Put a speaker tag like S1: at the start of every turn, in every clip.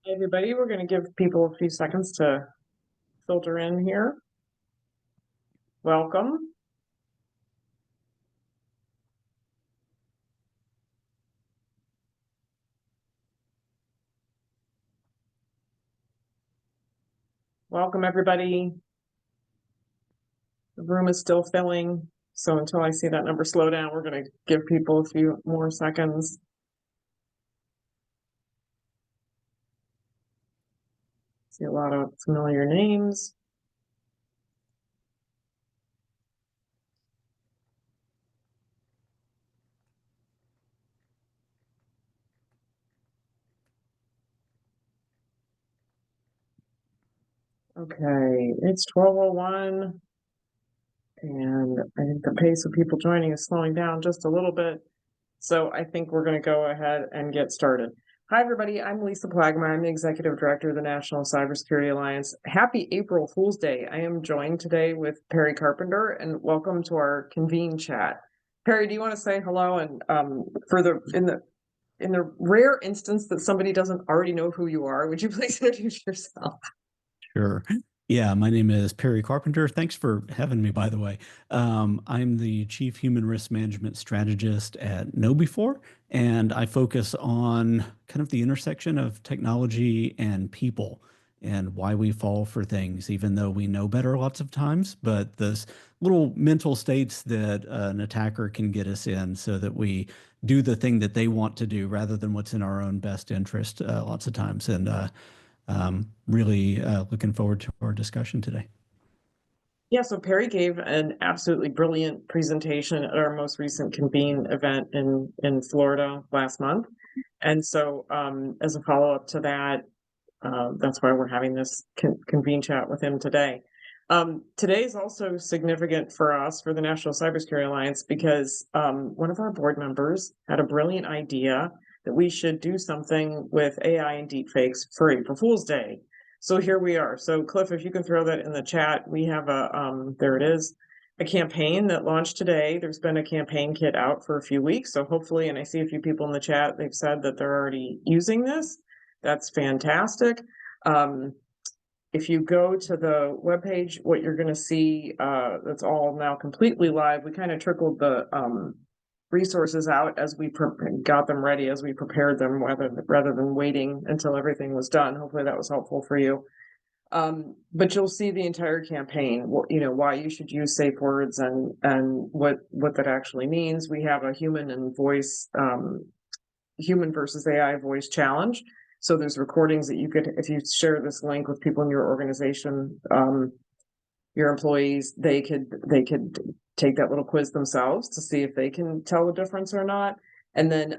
S1: Hey, everybody, we're going to give people a few seconds to filter in here. Welcome. Welcome, everybody. The room is still filling, so until I see that number slow down, we're going to give people a few more seconds. See a lot of familiar names. Okay, it's 12:01, and I think the pace of people joining is slowing down just a little bit. So I think we're going to go ahead and get started. Hi, everybody. I'm Lisa Plaggemier. I'm the Executive Director of the National Cybersecurity Alliance. Happy April Fool's Day. I am joined today with Perry Carpenter, and welcome to our convene chat. Perry, do you want to say hello? And in the rare instance that somebody doesn't already know who you are, would you please introduce yourself?
S2: Sure. Yeah, my name is Perry Carpenter. Thanks for having me, by the way. I'm the Chief Human Risk Management Strategist at KnowBe4, and I focus on kind of the intersection of technology and people and why we fall for things, even though we know better lots of times, but those little mental states that an attacker can get us in so that we do the thing that they want to do rather than what's in our own best interest lots of times. And really looking forward to our discussion today.
S1: Yeah, so Perry gave an absolutely brilliant presentation at our most recent convene event in Florida last month. And so as a follow-up to that, that's why we're having this convene chat with him today. Today is also significant for us, for the National Cybersecurity Alliance, because one of our board members had a brilliant idea that we should do something with AI and deepfakes for April Fool's Day. So here we are. So Cliff, if you can throw that in the chat, we have there it is, a campaign that launched today. There's been a campaign kit out for a few weeks. So hopefully, and I see a few people in the chat, they've said that they're already using this. That's fantastic. If you go to the webpage, what you're going to see, that's all now completely live. We kind of trickled the resources out as we got them ready, as we prepared them, rather than waiting until everything was done. Hopefully that was helpful for you. But you'll see the entire campaign, why you should use safe words and what that actually means. We have a human and voice, human versus AI voice challenge. So there's recordings that you could, if you share this link with people in your organization, your employees, they could take that little quiz themselves to see if they can tell the difference or not. And then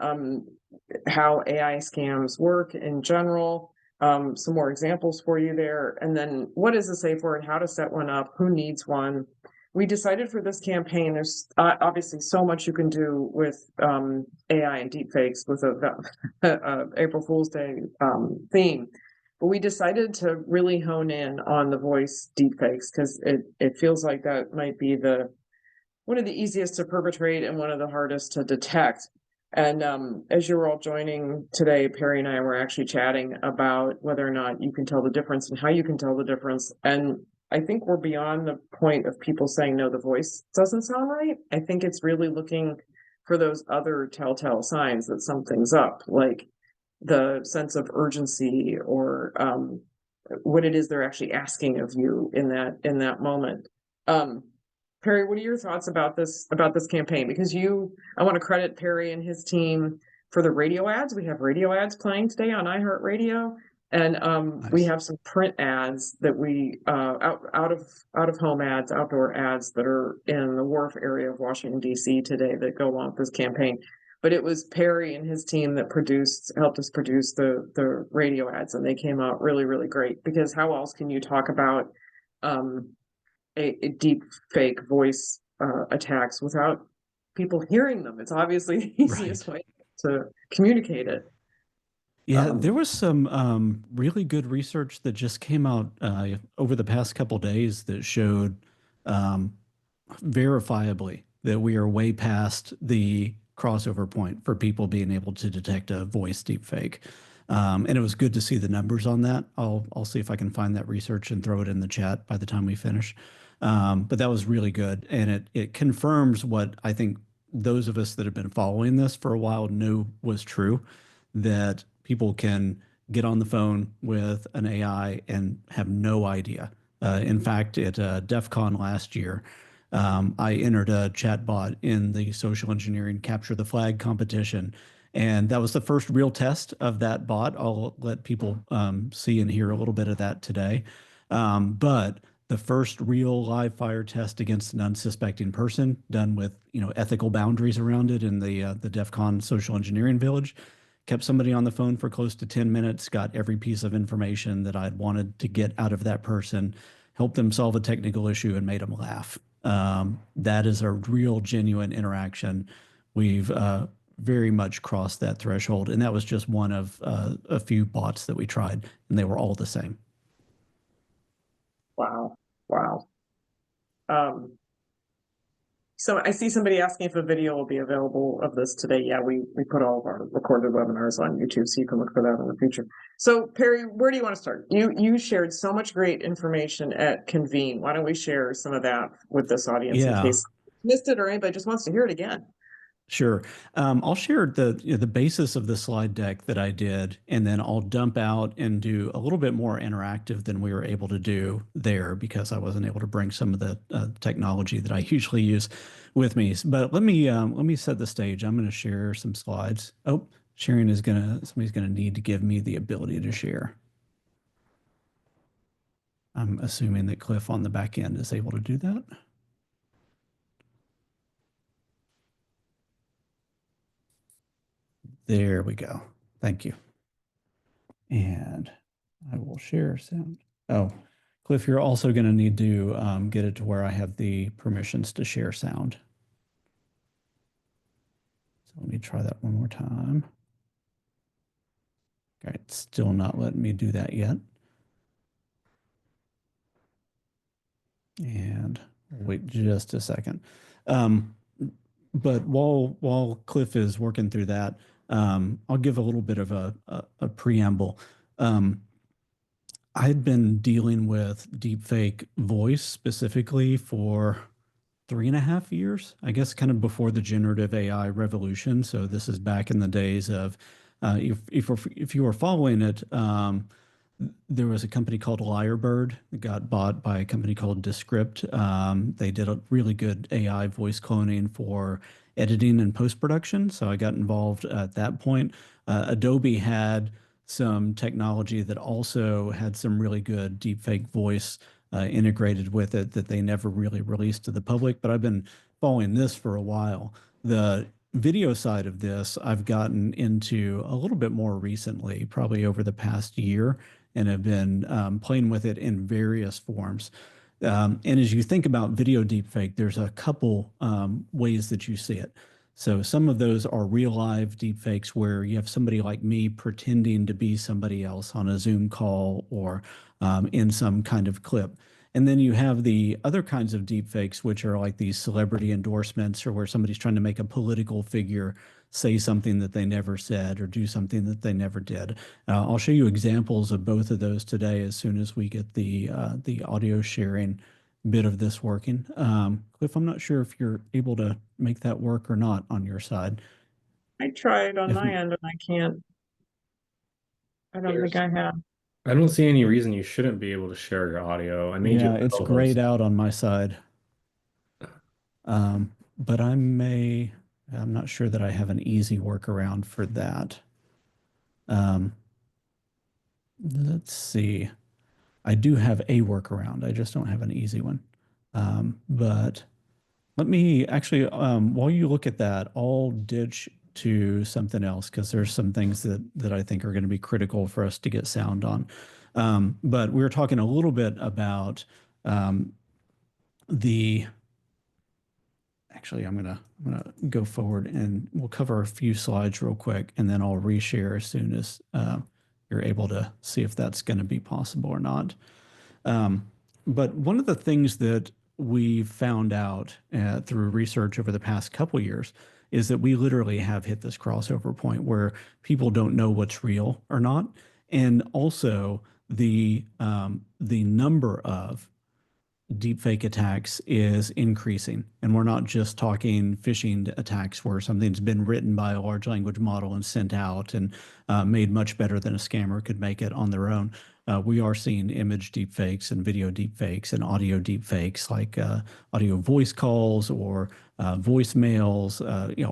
S1: how AI scams work in general, some more examples for you there. And then what is a safe word, how to set one up, who needs one. We decided for this campaign, there's obviously so much you can do with AI and deepfakes with a April Fool's Day theme. But we decided to really hone in on the voice deepfakes because it feels like that might be one of the easiest to perpetrate and one of the hardest to detect. And as you were all joining today, Perry and I were actually chatting about whether or not you can tell the difference and how you can tell the difference. And I think we're beyond the point of people saying, no, the voice doesn't sound right. I think it's really looking for those other telltale signs that something's up, like the sense of urgency or what it is they're actually asking of you in that moment. Perry, what are your thoughts about this campaign? Because I want to credit Perry and his team for the radio ads. We have radio ads playing today on iHeartRadio, and
S2: Nice.
S1: we have some print ads that we out of home ads, outdoor ads that are in the Wharf area of Washington D.C. today that go along with this campaign. But it was Perry and his team that helped us produce the radio ads, and they came out really, really great. Because how else can you talk about a deep fake voice attacks without people hearing them? It's obviously the easiest way to communicate it.
S2: Yeah, there was some really good research that just came out over the past couple days that showed verifiably that we are way past the crossover point for people being able to detect a voice deepfake. And it was good to see the numbers on that. I'll see if I can find that research and throw it in the chat by the time we finish. But that was really good, and it confirms what I think those of us that have been following this for a while knew was true, that people can get on the phone with an AI and have no idea. In fact, at DEF CON last year, I entered a chatbot in the social engineering capture the flag competition. And that was the first real test of that bot. I'll let people see and hear a little bit of that today. But the first real live fire test against an unsuspecting person done with ethical boundaries around it in the DEF CON social engineering village. Kept somebody on the phone for close to 10 minutes, got every piece of information that I'd wanted to get out of that person, helped them solve a technical issue, and made them laugh. That is a real, genuine interaction. We've very much crossed that threshold, and that was just one of a few bots that we tried, and they were all the same.
S1: Wow. Wow. So I see somebody asking if a video will be available of this today. Yeah, we put all of our recorded webinars on YouTube, so you can look for that in the future. So Perry, where do you want to start? You shared so much great information at Convene. Why don't we share some of that with this audience in case you missed it or anybody just wants to hear it again?
S2: Sure. I'll share the basis of the slide deck that I did, and then I'll dump out and do a little bit more interactive than we were able to do there because I wasn't able to bring some of the technology that I usually use with me. But let me set the stage. I'm going to share some slides. Oh, somebody's gonna need to give me the ability to share. I'm assuming that Cliff on the back end is able to do that. There we go. Thank you. And I will share sound. Oh, Cliff, you're also going to need to get it to where I have the permissions to share sound. So let me try that one more time. Okay, it's still not letting me do that yet. And wait just a second. But while Cliff is working through that, I'll give a little bit of a preamble. I'd been dealing with deepfake voice specifically for 3.5 years, I guess, kind of before the generative AI revolution. So this is back in the days of, if you were following it, there was a company called Lyrebird that got bought by a company called Descript. They did a really good AI voice cloning for editing and post-production. So I got involved at that point. Adobe had some technology that also had some really good deepfake voice integrated with it that they never really released to the public. But I've been following this for a while. The video side of this, I've gotten into a little bit more recently, probably over the past year, and have been playing with it in various forms. And as you think about video deepfake, there's a couple ways that you see it. So some of those are real live deepfakes where you have somebody like me pretending to be somebody else on a Zoom call or in some kind of clip. And then you have the other kinds of deepfakes, which are like these celebrity endorsements or where somebody's trying to make a political figure say something that they never said or do something that they never did. I'll show you examples of both of those today as soon as we get the audio sharing bit of this working. Cliff, I'm not sure if you're able to make that work or not on your side.
S1: I tried on my end and I can't. I don't think I have.
S3: I don't see any reason you shouldn't be able to share your audio. I made you
S2: Yeah,
S3: a
S2: it's
S3: co-host.
S2: grayed out on my side. But I'm not sure that I have an easy workaround for that. Let's see. I do have a workaround. I just don't have an easy one. But let me actually, while you look at that, I'll ditch to something else because there's some things that I think are going to be critical for us to get sound on. But we were talking a little bit about actually, I'm gonna go forward and we'll cover a few slides real quick, and then I'll reshare as soon as you're able to see if that's going to be possible or not. But one of the things that we found out through research over the past couple years is that we literally have hit this crossover point where people don't know what's real or not. And also the number of deepfake attacks is increasing. And we're not just talking phishing attacks where something's been written by a large language model and sent out and made much better than a scammer could make it on their own. We are seeing image deepfakes and video deepfakes and audio deepfakes, like audio voice calls or voicemails.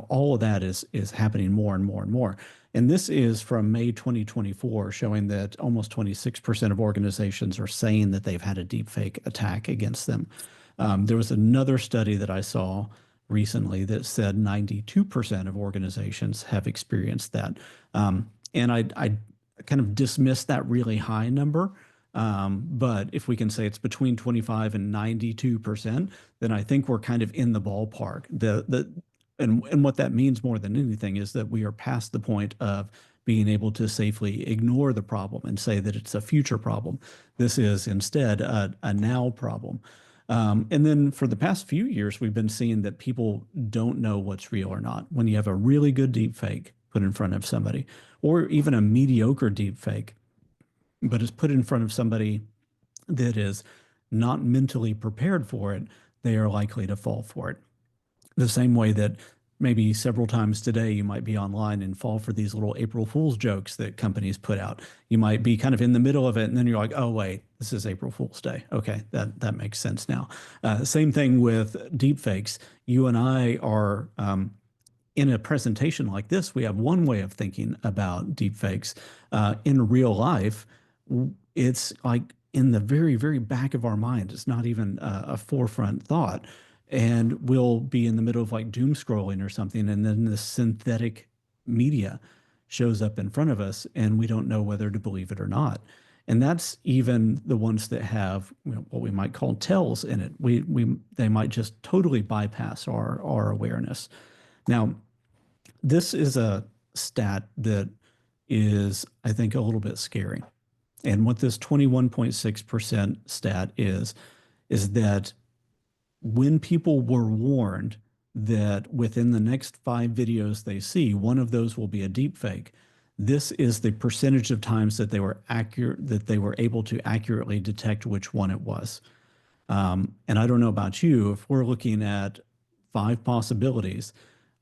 S2: All of that is happening more and more and more. And this is from May 2024, showing that almost 26% of organizations are saying that they've had a deepfake attack against them. There was another study that I saw recently that said 92% of organizations have experienced that. And I kind of dismissed that really high number. But if we can say it's between 25 and 92%, then I think we're kind of in the ballpark. And what that means more than anything is that we are past the point of being able to safely ignore the problem and say that it's a future problem. This is instead a now problem. And then for the past few years, we've been seeing that people don't know what's real or not. When you have a really good deepfake put in front of somebody, or even a mediocre deepfake, but is put in front of somebody that is not mentally prepared for it, they are likely to fall for it. The same way that maybe several times today you might be online and fall for these little April Fool's jokes that companies put out. You might be kind of in the middle of it, and then you're like, oh, wait, this is April Fool's Day. Okay, that makes sense now. Same thing with deepfakes. You and I are in a presentation like this, we have one way of thinking about deepfakes. In real life, it's like in the very, very back of our mind. It's not even a forefront thought. And we'll be in the middle of like doom scrolling or something, and then the synthetic media shows up in front of us, and we don't know whether to believe it or not. And that's even the ones that have what we might call tells in it. They might just totally bypass our awareness. Now, this is a stat that is, I think, a little bit scary. And what this 21.6% stat is that when people were warned that within the next 5 videos they see, one of those will be a deepfake, this is the percentage of times that they were able to accurately detect which one it was. And I don't know about you, if we're looking at 5 possibilities,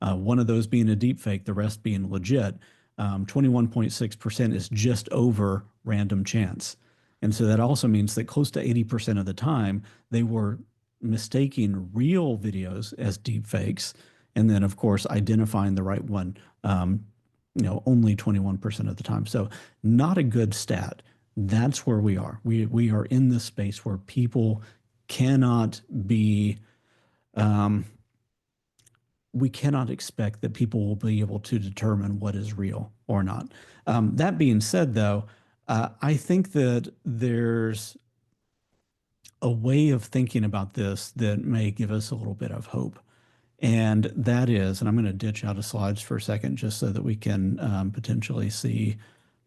S2: one of those being a deepfake, the rest being legit, 21.6% is just over random chance. And so that also means that close to 80% of the time they were mistaking real videos as deepfakes, and then of course identifying the right one, only 21% of the time. So not a good stat. That's where we are. We are in this space where people cannot be, we cannot expect that people will be able to determine what is real or not. That being said, though, I think that there's a way of thinking about this that may give us a little bit of hope. And that is, and I'm going to ditch out of slides for a second just so that we can potentially see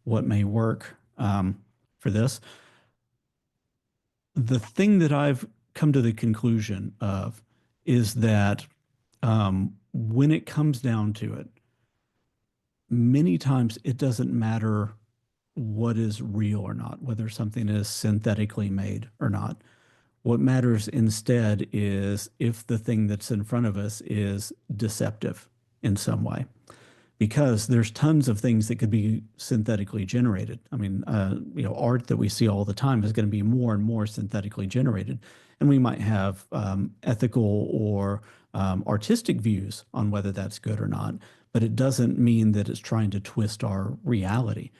S2: what may work for this. The thing that I've come to the conclusion of is that when it comes down to it, many times it doesn't matter what is real or not, whether something is synthetically made or not. What matters instead is if the thing that's in front of us is deceptive in some way, because there's tons of things that could be synthetically generated. I mean, art that we see all the time is going to be more and more synthetically generated. And we might have ethical or artistic views on whether that's good or not, but it doesn't mean that it's trying to twist our reality.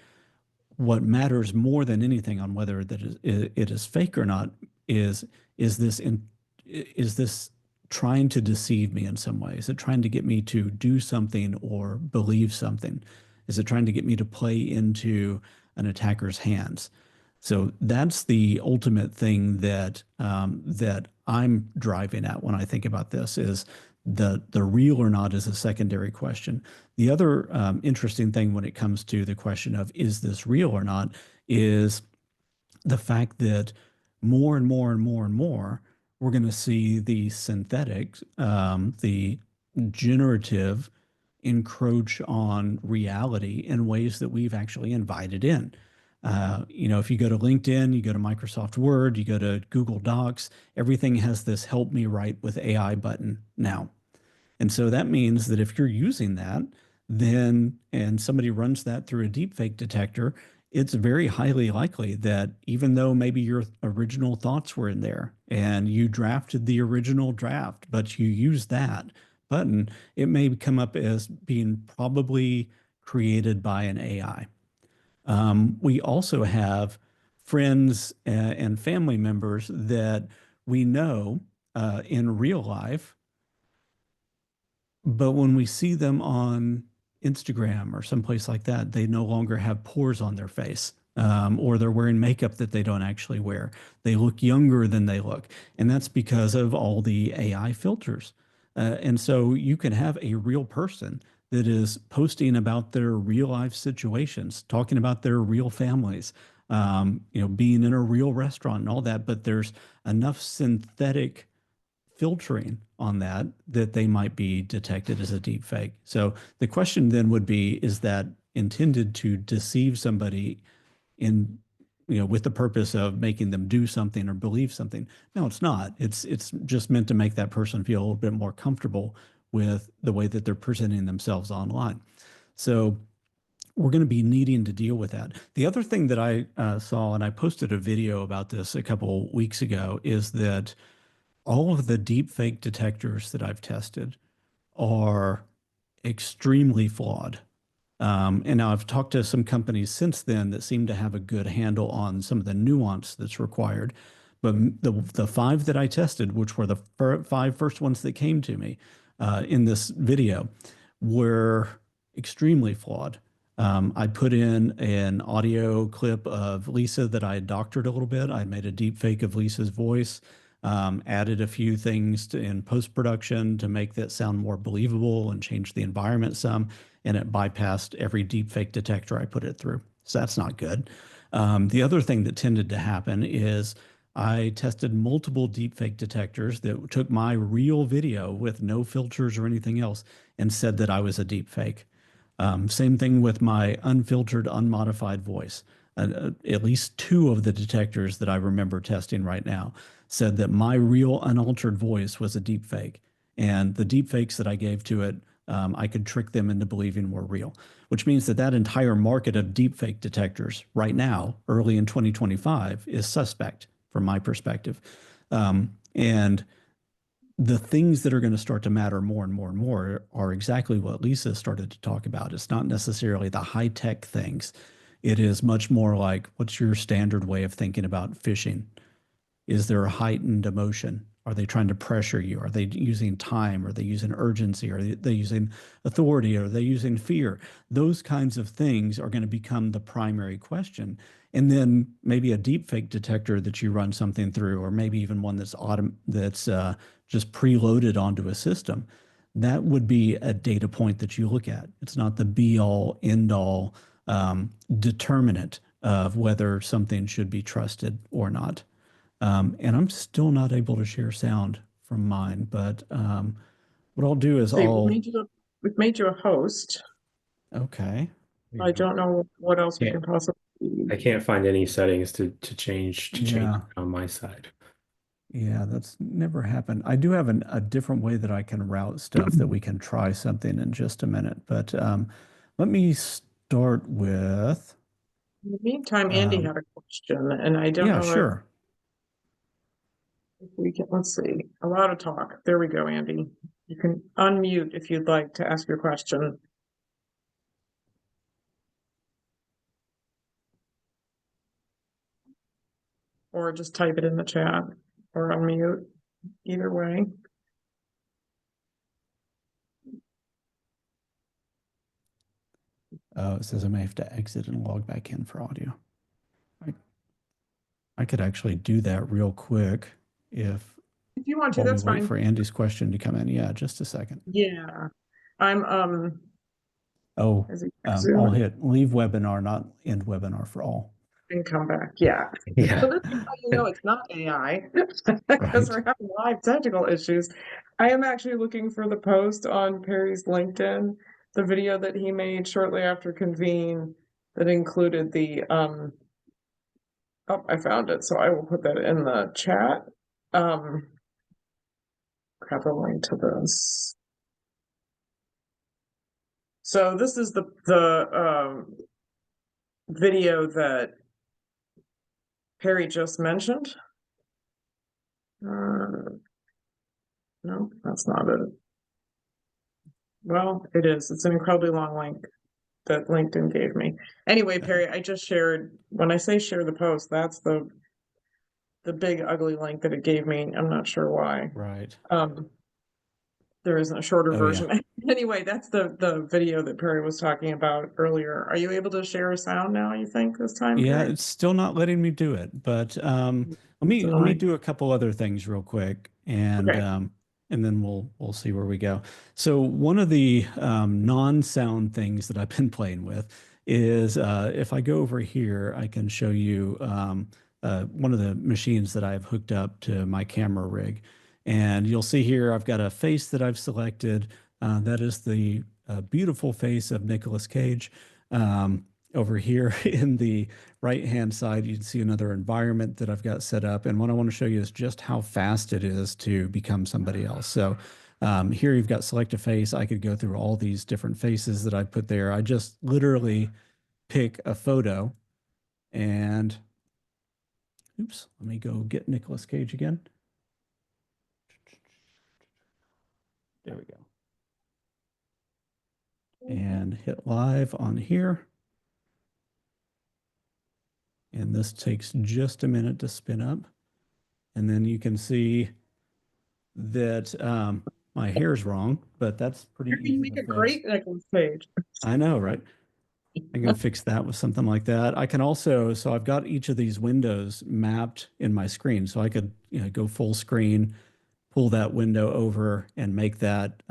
S2: What matters more than anything on whether it is fake or not is this trying to deceive me in some way? Is it trying to get me to do something or believe something? Is it trying to get me to play into an attacker's hands? So that's the ultimate thing that I'm driving at when I think about this, is the real or not is a secondary question. The other interesting thing when it comes to the question of is this real or not is the fact that more and more and more and more, we're going to see the synthetic, the generative encroach on reality in ways that we've actually invited in. If you go to LinkedIn, you go to Microsoft Word, you go to Google Docs, everything has this help me write with AI button now. And so that means that if you're using that, then, and somebody runs that through a deepfake detector, it's very highly likely that even though maybe your original thoughts were in there and you drafted the original draft, but you use that button, it may come up as being probably created by an AI. We also have friends and family members that we know in real life, but when we see them on Instagram or someplace like that, they no longer have pores on their face, or they're wearing makeup that they don't actually wear. They look younger than they look. And that's because of all the AI filters. And so you can have a real person that is posting about their real life situations, talking about their real families, being in a real restaurant and all that, but there's enough synthetic filtering on that they might be detected as a deep fake. So the question then would be, is that intended to deceive somebody in, with the purpose of making them do something or believe something? No, it's not. It's just meant to make that person feel a little bit more comfortable with the way that they're presenting themselves online. So we're going to be needing to deal with that. The other thing that I saw, and I posted a video about this a couple weeks ago, is that all of the deepfake detectors that I've tested are extremely flawed. And now I've talked to some companies since then that seem to have a good handle on some of the nuance that's required. But the 5 that I tested, which were the 5 first ones that came to me in this video, were extremely flawed. I put in an audio clip of Lisa that I had doctored a little bit. I made a deep fake of Lisa's voice, added a few things in post-production to make that sound more believable and change the environment some, and it bypassed every deepfake detector I put it through. So that's not good. The other thing that tended to happen is I tested multiple deepfake detectors that took my real video with no filters or anything else and said that I was a deepfake. Same thing with my unfiltered, unmodified voice. At least 2 of the detectors that I remember testing right now said that my real unaltered voice was a deepfake. And the deepfakes that I gave to it, I could trick them into believing were real, which means that that entire market of deepfake detectors right now, early in 2025, is suspect from my perspective. And the things that are going to start to matter more and more and more are exactly what Lisa started to talk about. It's not necessarily the high-tech things. It is much more like, what's your standard way of thinking about phishing? Is there a heightened emotion? Are they trying to pressure you? Are they using time? Are they using urgency? Are they using authority? Are they using fear? Those kinds of things are going to become the primary question. And then maybe a deepfake detector that you run something through, or maybe even one that's just preloaded onto a system. That would be a data point that you look at. It's not the be-all, end-all determinant of whether something should be trusted or not. And I'm still not able to share sound from mine, but what I'll do is
S1: we've made you a host.
S2: Okay.
S1: I don't know what else we can possibly.
S3: I can't find any settings to change on my side.
S2: Yeah, that's never happened. I do have a different way that I can route stuff that we can try something in just a minute. But let me start with.
S1: In the meantime, Andy had a question, and I don't know
S2: sure.
S1: if we can. Let's see. Allow to talk. There we go, Andy. You can unmute if you'd like to ask your question. Or just type it in the chat or unmute. Either way.
S2: It says I may have to exit and log back in for audio. I could actually do that real quick if
S1: you want to. That's fine.
S2: Wait for Andy's question to come in. Yeah, just a second.
S1: Yeah, I'm
S2: I'll hit leave webinar, not end webinar for all.
S1: And come back. Yeah.
S3: Yeah.
S1: So this is how you know it's not AI because we're having live technical issues. I am actually looking for the post on Perry's LinkedIn the video that he made shortly after Convene that included the oh, I found it, so I will put that in the chat. Grab a link to this. So this is the video that Perry just mentioned. No, that's not it. Well, it is. It's an incredibly long link that LinkedIn gave me. Anyway, Perry, I just shared, when I say share the post, that's the big ugly link that it gave me. I'm not sure why.
S2: Right.
S1: There isn't a shorter version.
S2: Yeah.
S1: Anyway, that's the video that Perry was talking about earlier. Are you able to share a sound now, you think, this time,
S2: Yeah,
S1: Perry?
S2: it's still not letting me do it, but let me do a couple other things real quick, and
S1: Okay.
S2: and then we'll see where we go. So one of the non-sound things that I've been playing with is if I go over here, I can show you one of the machines that I've hooked up to my camera rig, and you'll see here I've got a face that I've selected. That is the beautiful face of Nicolas Cage. Over here in the right-hand side, you can see another environment that I've got set up. And what I want to show you is just how fast it is to become somebody else. So here you've got select a face. I could go through all these different faces that I put there. I just literally pick a photo and, oops, let me go get Nicolas Cage again. There we go. And hit live on here. And this takes just a minute to spin up. And then you can see that my hair's wrong, but that's pretty
S1: You
S2: easy
S1: make
S2: to
S1: a
S2: fix.
S1: great Nicolas Cage.
S2: I know, right? I can fix that with something like that. I can also, so I've got each of these windows mapped in my screen. So I could, go full screen, pull that window over and make that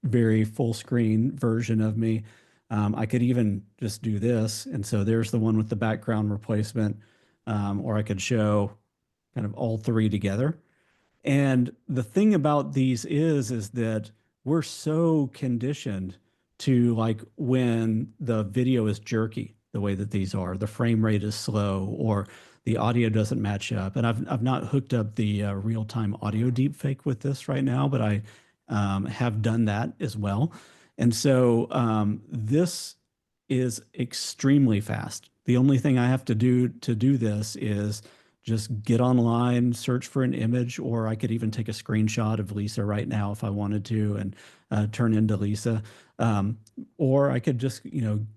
S2: very full screen version of me. I could even just do this. And so there's the one with the background replacement, or I could show kind of all three together. And the thing about these is that we're so conditioned to, like, when the video is jerky, the way that these are, the frame rate is slow or the audio doesn't match up. And I've not hooked up the real-time audio deepfake with this right now, but I have done that as well. And so this is extremely fast. The only thing I have to do this is just get online, search for an image, or I could even take a screenshot of Lisa right now if I wanted to and turn into Lisa. Or I could just,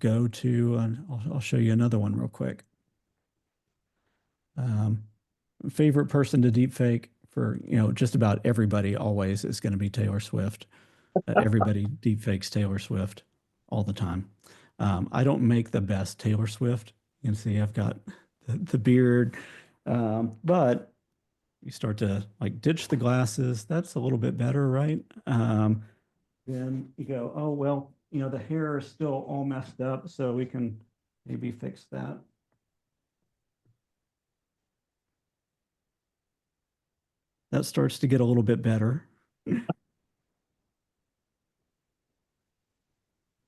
S2: go to, I'll show you another one real quick. Favorite person to deepfake for, just about everybody always is going to be Taylor Swift. Everybody deepfakes Taylor Swift all the time. I don't make the best Taylor Swift. You can see I've got the beard. But you start to like ditch the glasses. That's a little bit better, right? Then you go, oh, well, the hair is still all messed up, so we can maybe fix that. That starts to get a little bit better.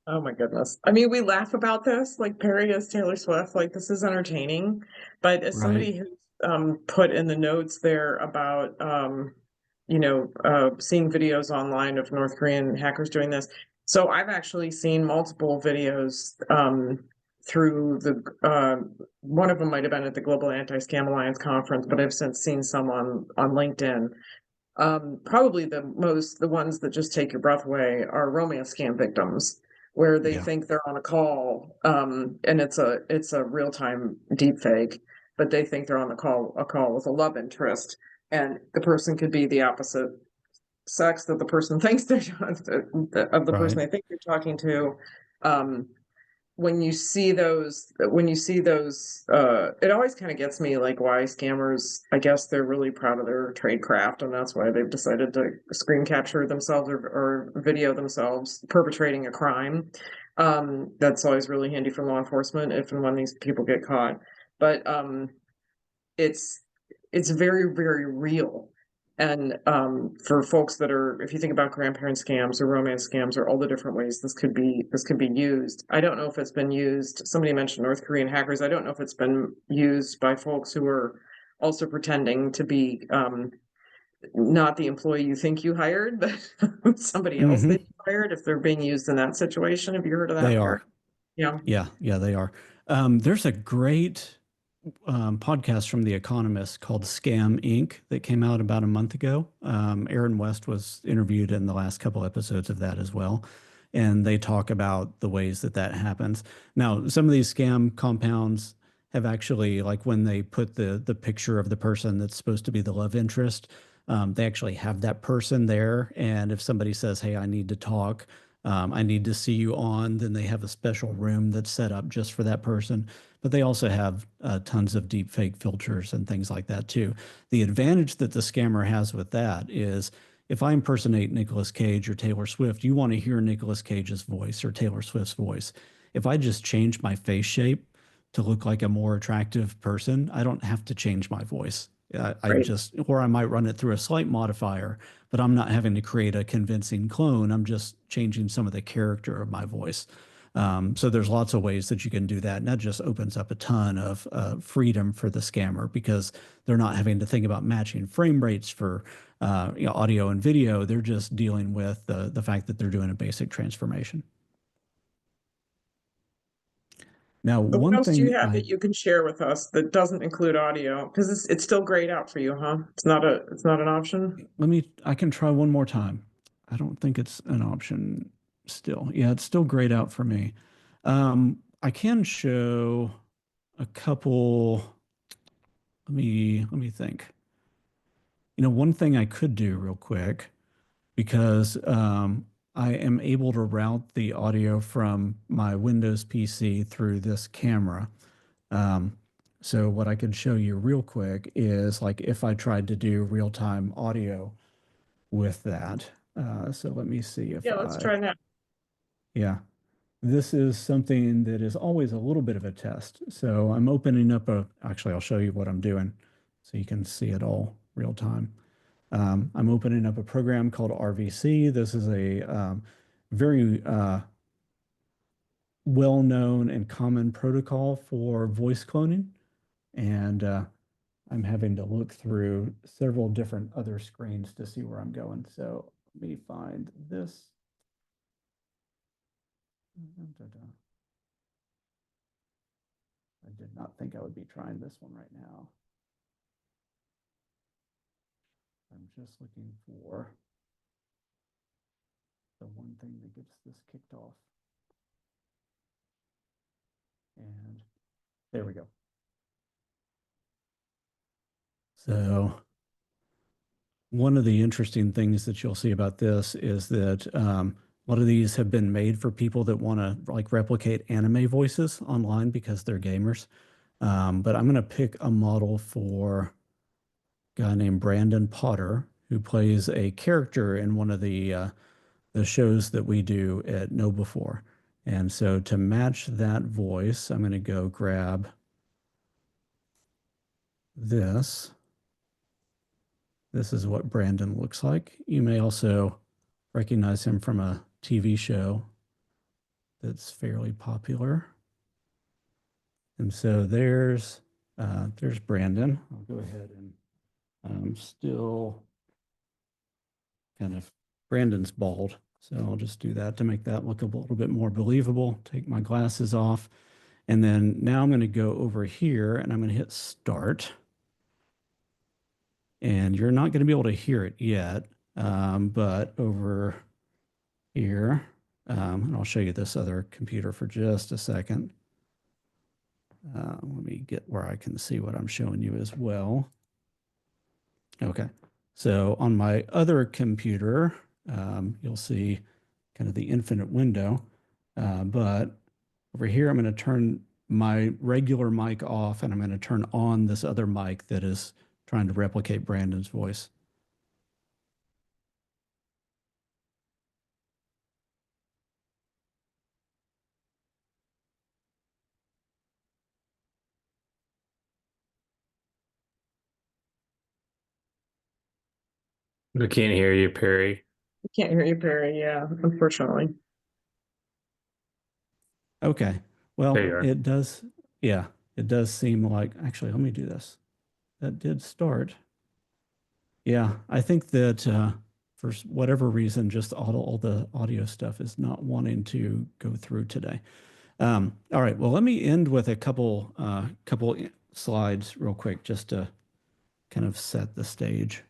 S1: Oh my goodness. I mean, we laugh about this, like Perry is Taylor Swift, like this is entertaining. But as somebody who's put in the notes there about seeing videos online of North Korean hackers doing this. So I've actually seen multiple videos through the one of them might have been at the Global Anti-Scam Alliance conference, but I've since seen some on LinkedIn. Probably the ones that just take your breath away are romance scam victims, where they think they're on a call, and it's a real-time deep fake, but they think they're on a call with a love interest, and the person could be the opposite sex that the person thinks they're of the person they think they're talking to. When you see those, it always kind of gets me, like, why scammers, I guess they're really proud of their trade craft, and that's why they've decided to screen capture themselves or video themselves perpetrating a crime. That's always really handy for law enforcement if and when these people get caught. But it's very, very real. And for folks that are, if you think about grandparent scams or romance scams or all the different ways this could be used, I don't know if it's been used. Somebody mentioned North Korean hackers. I don't know if it's been used by folks who are also pretending to be not the employee you think you hired, but somebody else that you hired, if they're being used in that situation. Have you heard of that?
S2: They are.
S1: Yeah.
S2: Yeah, they are. There's a great podcast from The Economist called Scam Inc. that came out about a month ago. Aaron West was interviewed in the last couple episodes of that as well. And they talk about the ways that that happens. Now, some of these scam compounds have actually, like when they put the picture of the person that's supposed to be the love interest, they actually have that person there. And if somebody says, hey, I need to talk, I need to see you on, then they have a special room that's set up just for that person. But they also have tons of deepfake filters and things like that too. The advantage that the scammer has with that is if I impersonate Nicolas Cage or Taylor Swift, you want to hear Nicolas Cage's voice or Taylor Swift's voice. If I just change my face shape to look like a more attractive person, I don't have to change my voice. I just, or I might run it through a slight modifier, but I'm not having to create a convincing clone. I'm just changing some of the character of my voice. So there's lots of ways that you can do that. And that just opens up a ton of freedom for the scammer because they're not having to think about matching frame rates for audio and video. They're just dealing with the fact that they're doing a basic transformation. Now,
S1: So what
S2: one
S1: else do you
S2: thing
S1: have that you can share with us that doesn't include audio? Because it's still grayed out for you, huh? It's not an option.
S2: I can try one more time. I don't think it's an option still. Yeah, it's still grayed out for me. I can show a couple. Let me think. One thing I could do real quick because I am able to route the audio from my Windows PC through this camera. Um, so what I can show you real quick is like if I tried to do real-time audio with that. So let me see if
S1: Yeah, let's try that.
S2: yeah, this is something that is always a little bit of a test. So I'm opening up actually, I'll show you what I'm doing so you can see it all real time. I'm opening up a program called RVC. This is a very well-known and common protocol for voice cloning. And I'm having to look through several different other screens to see where I'm going. So let me find this. I did not think I would be trying this one right now. I'm just looking for the one thing that gets this kicked off. And there we go. So one of the interesting things that you'll see about this is that a lot of these have been made for people that want to like replicate anime voices online because they're gamers. But I'm going to pick a model for a guy named Brandon Potter, who plays a character in one of the shows that we do at Know Before. And so to match that voice, I'm going to go grab this. This is what Brandon looks like. You may also recognize him from a TV show that's fairly popular. And so there's Brandon. I'll go ahead and still kind of, Brandon's bald. So I'll just do that to make that look a little bit more believable. Take my glasses off. And then now I'm going to go over here and I'm going to hit start. And you're not going to be able to hear it yet, but over here, and I'll show you this other computer for just a second. Let me get where I can see what I'm showing you as well. Okay, so on my other computer, you'll see kind of the infinite window, but over here, I'm going to turn my regular mic off and I'm going to turn on this other mic that is trying to replicate Brandon's voice.
S3: We can't hear you, Perry.
S1: I can't hear you, Perry. Yeah, unfortunately.
S2: Okay.
S3: There you
S2: Well,
S3: are.
S2: it does. Yeah, it does seem like, actually, let me do this. That did start. Yeah, I think that for whatever reason, just all the audio stuff is not wanting to go through today. All right. Well, let me end with a couple slides real quick, just to kind of set the stage.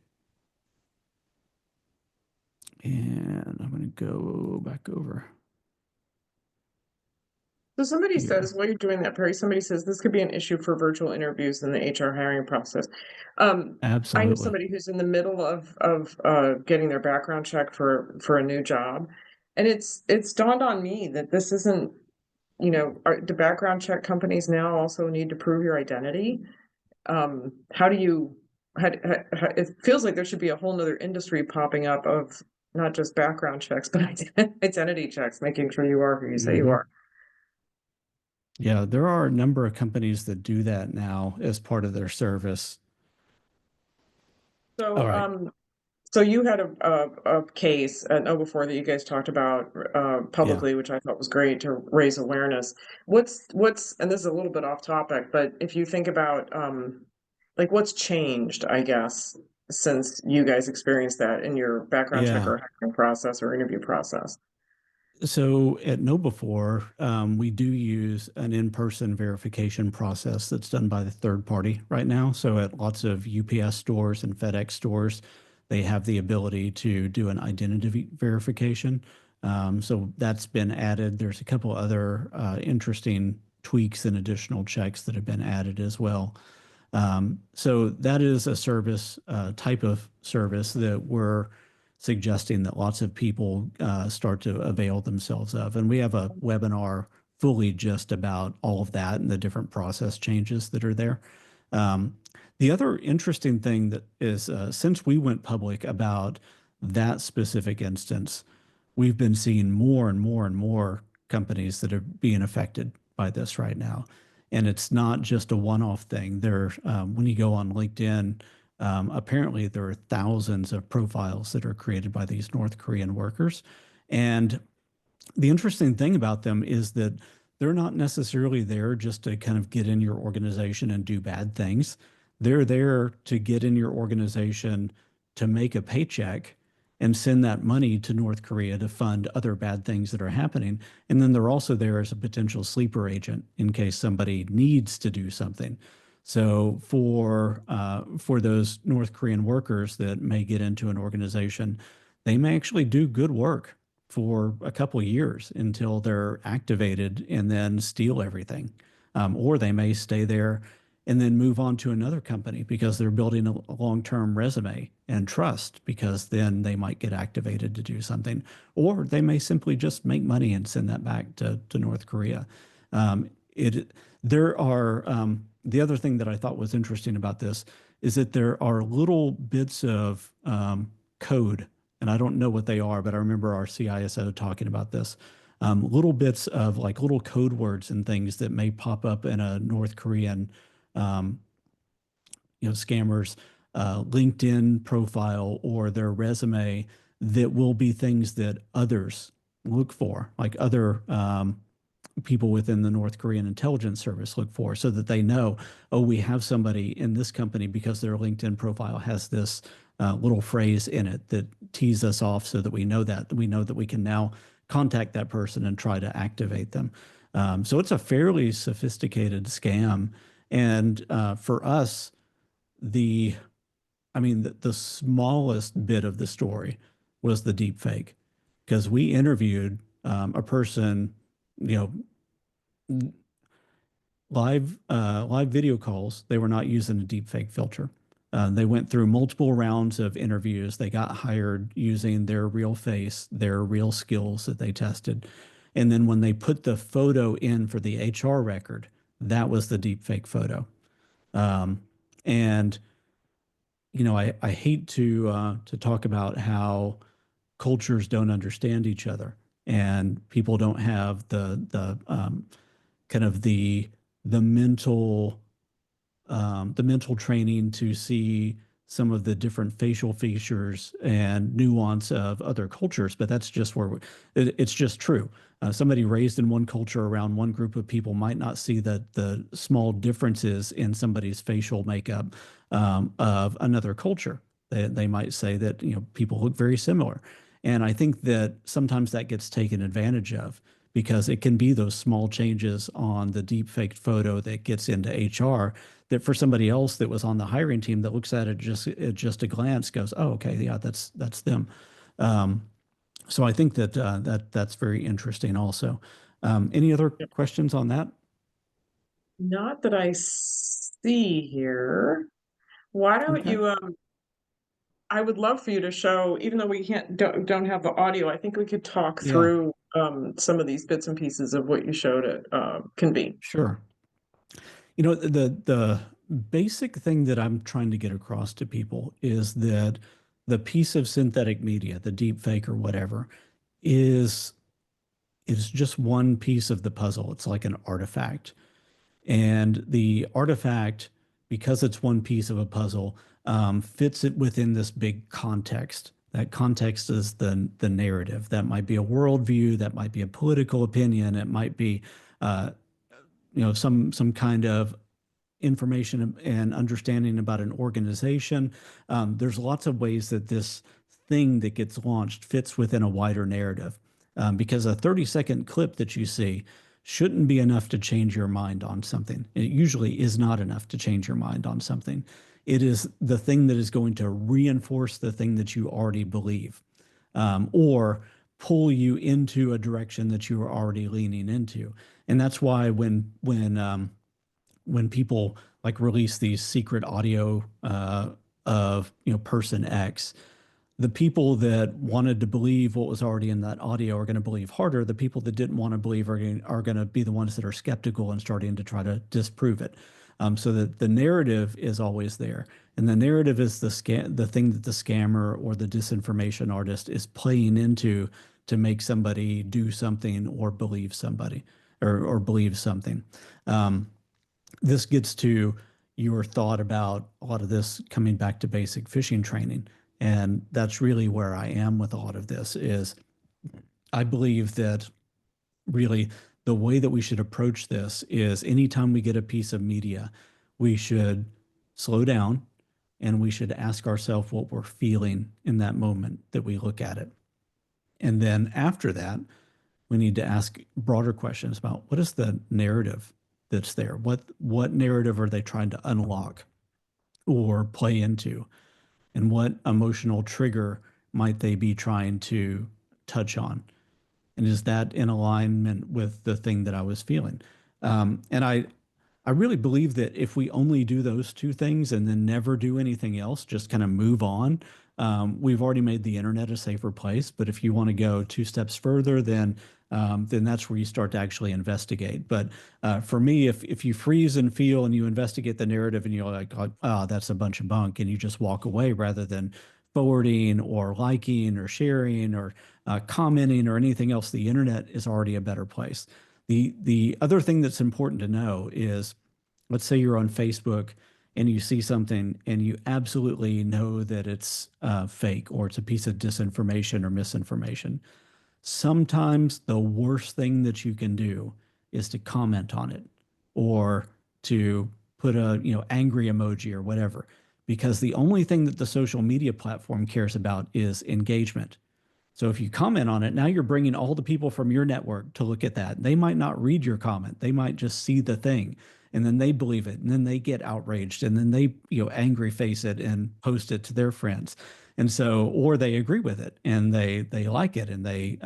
S2: And I'm going to go back over
S1: So somebody
S2: here.
S1: says, while you're doing that, Perry, somebody says this could be an issue for virtual interviews in the HR hiring process. I know
S2: Absolutely.
S1: somebody who's in the middle of getting their background check for a new job, and it's dawned on me that this isn't, do background check companies now also need to prove your identity? How do you, it feels like there should be a whole nother industry popping up of not just background checks, but identity checks, making sure you are who you say you are.
S2: Yeah, there are a number of companies that do that now as part of their service.
S1: So,
S2: All right.
S1: So you had a case at No Before that you guys talked about publicly, which I thought was great to raise awareness. What's and this is a little bit off topic, but if you think about like what's changed, I guess, since you guys experienced that in your background check
S2: Yeah.
S1: or hiring process or interview process.
S2: So at KnowBe4, we do use an in-person verification process that's done by the third party right now. So at lots of UPS stores and FedEx stores, they have the ability to do an identity verification. So that's been added. There's a couple other interesting tweaks and additional checks that have been added as well. So that is a service, type of service that we're suggesting that lots of people start to avail themselves of. And we have a webinar fully just about all of that and the different process changes that are there. The other interesting thing that is, since we went public about that specific instance, we've been seeing more and more and more companies that are being affected by this right now. And it's not just a one-off thing. There, when you go on LinkedIn, apparently there are thousands of profiles that are created by these North Korean workers. And the interesting thing about them is that they're not necessarily there just to kind of get in your organization and do bad things. They're there to get in your organization to make a paycheck and send that money to North Korea to fund other bad things that are happening. And then they're also there as a potential sleeper agent in case somebody needs to do something. So for those North Korean workers that may get into an organization, they may actually do good work for a couple of years until they're activated and then steal everything. Or they may stay there and then move on to another company because they're building a long-term resume and trust because then they might get activated to do something. Or they may simply just make money and send that back to North Korea. It there are the other thing that I thought was interesting about this is that there are little bits of code, and I don't know what they are, but I remember our CISO talking about this. Little bits of like little code words and things that may pop up in a North Korean, um, scammers' LinkedIn profile or their resume that will be things that others look for, like other people within the North Korean intelligence service look for, so that they know, oh, we have somebody in this company because their LinkedIn profile has this little phrase in it that tees us off so that we know that we can now contact that person and try to activate them. So it's a fairly sophisticated scam. And for us, the smallest bit of the story was the deep fake because we interviewed a person, you know, live video calls. They were not using a deepfake filter. They went through multiple rounds of interviews. They got hired using their real face, their real skills that they tested. And then when they put the photo in for the HR record, that was the deepfake photo. Um, and I hate to talk about how cultures don't understand each other and people don't have the kind of the mental training to see some of the different facial features and nuance of other cultures, but that's just where it's just true. Somebody raised in one culture around one group of people might not see the small differences in somebody's facial makeup of another culture. They might say that, you know, people look very similar. And I think that sometimes that gets taken advantage of because it can be those small changes on the deepfaked photo that gets into HR that for somebody else that was on the hiring team that looks at it just a glance goes, oh, okay, yeah, that's them. So I think that that's very interesting also. Any other questions on that?
S1: Not that I see here. Why don't
S2: Okay.
S1: you I would love for you to show, even though we don't have the audio, I think we could talk
S2: Yeah,
S1: through some of these bits and pieces of what you showed at Convene.
S2: sure. You know, the basic thing that I'm trying to get across to people is that the piece of synthetic media, the deep fake or whatever, is just one piece of the puzzle. It's like an artifact. And the artifact, because it's one piece of a puzzle, fits it within this big context. That context is the narrative. That might be a worldview, that might be a political opinion, it might be uh, some kind of information and understanding about an organization. There's lots of ways that this thing that gets launched fits within a wider narrative. Because a 30-second clip that you see shouldn't be enough to change your mind on something. It usually is not enough to change your mind on something. It is the thing that is going to reinforce the thing that you already believe, or pull you into a direction that you are already leaning into. And that's why when people like release these secret audio of person X, the people that wanted to believe what was already in that audio are going to believe harder. The people that didn't want to believe are going to be the ones that are skeptical and starting to try to disprove it. So that the narrative is always there, and the narrative is the thing that the scammer or the disinformation artist is playing into to make somebody do something or believe somebody or believe something. This gets to your thought about a lot of this coming back to basic phishing training. And that's really where I am with a lot of this is I believe that really the way that we should approach this is anytime we get a piece of media, we should slow down and we should ask ourselves what we're feeling in that moment that we look at it. And then after that, we need to ask broader questions about what is the narrative that's there? What narrative are they trying to unlock or play into? And what emotional trigger might they be trying to touch on? And is that in alignment with the thing that I was feeling? And I really believe that if we only do those two things and then never do anything else, just kind of move on, we've already made the internet a safer place. But if you want to go two steps further, then that's where you start to actually investigate. But for me, if you freeze and feel and you investigate the narrative and you're like, oh, that's a bunch of bunk, and you just walk away rather than forwarding or liking or sharing or commenting or anything else, the internet is already a better place. The other thing that's important to know is, let's say you're on Facebook and you see something and you absolutely know that it's fake or it's a piece of disinformation or misinformation. Sometimes the worst thing that you can do is to comment on it or to put a angry emoji or whatever, because the only thing that the social media platform cares about is engagement. So if you comment on it, now you're bringing all the people from your network to look at that. They might not read your comment. They might just see the thing and then they believe it and then they get outraged and then they, angry face it and post it to their friends. And so, or they agree with it and they like it and they,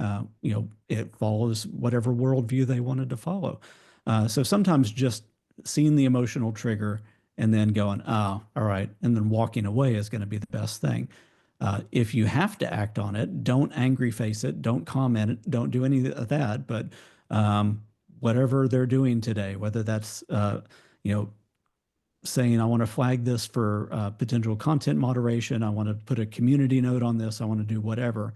S2: it follows whatever worldview they wanted to follow. So sometimes just seeing the emotional trigger and then going, oh, all right, and then walking away is going to be the best thing. If you have to act on it, don't angry face it, don't comment it, don't do any of that. But whatever they're doing today, whether that's saying I want to flag this for potential content moderation, I want to put a community note on this, I want to do whatever,